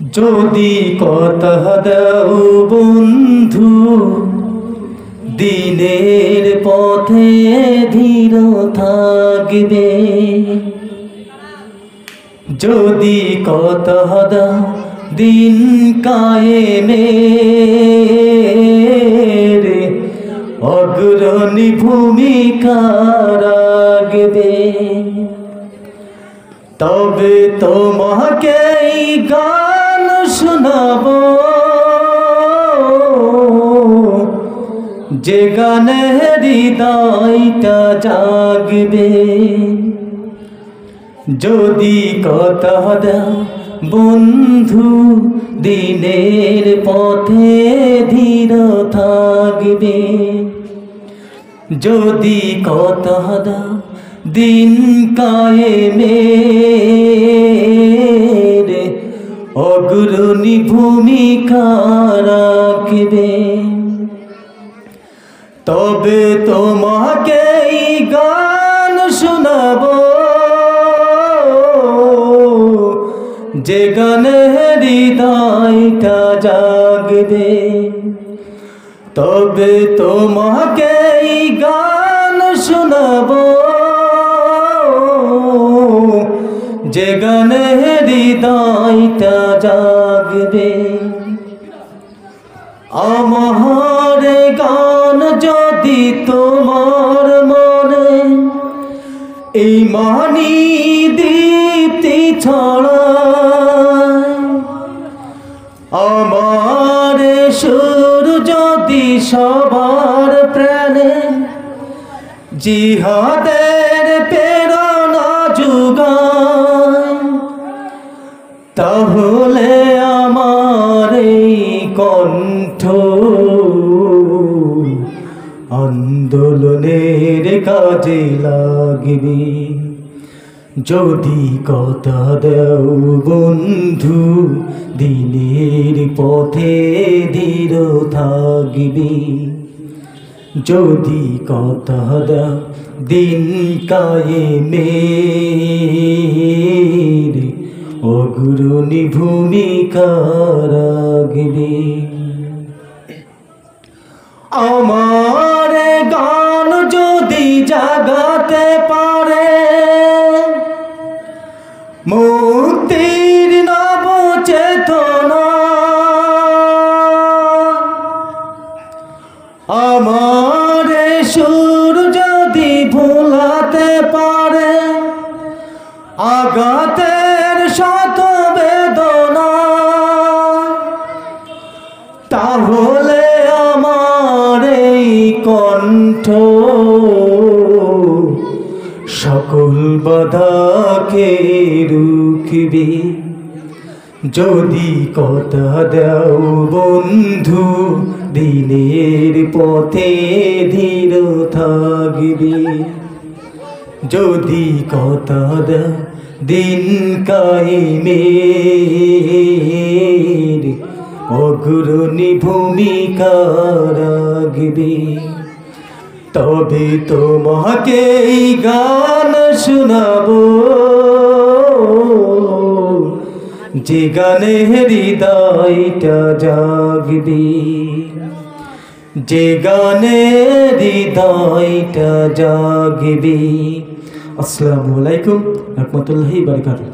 যদি কথা দাও বন্ধু দিনের পথে ধীর থাকবে, যদি কথা দাও দিন কায়েমের অগ্রণী ভূমিকা রাখবে, তবে তোমাকে গান শোনাবো যে গানে হৃদয়টা জাগবে। যদি কথা দাও বন্ধু দিনের পথে ধীর থাকবে, যদি কথা দাও দিন কায়েমের অগ্রণী ভূমিকা রাখবে, তবে তোমাকে গান শোনাবো যে গানে হৃদয়টা জাগবে, তবে তোমাকে গান শোনাবো যে গানে হৃদয়টা জাগবে। আমার গান যদি তোমার মনে ঈমানী দীপ্তি ছড়ায়, আমার সুর যদি সবার প্রাণে জিহাদের প্রেরণা যোগায়, তাহলে আমার এই কণ্ঠ আন্দোলনের কাজে লাগবে। যদি কথা দাও বন্ধু দিনের পথে ধীর থাকবে, যদি কথা দাও দিন কায়েমের অগ্রণী ভূমিকা রাখবে। আমার গান যদি জাগাতে পারে মুক্তির নব চেতনা, আমার সুর যদি ভোলাতে পারে আঘাতের শত বেদনা, তাহলে আমার এই কণ্ঠ সকল বাধাকে রুখবে। যদি কথা দাও বন্ধু দিনের পথে ধীর থাকবে, যদি কথা দাও দিন কায়েমের অগ্রণী ভূমিকা রাখবে, তবে তোমাকে গান শোনাবো যে গানে হৃদয়টা জাগবে, যে গানে হৃদয়টা জাগবে। আসসালামু আলাইকুম রাহমাতুল্লাহি ওয়া বারাকাতুহু।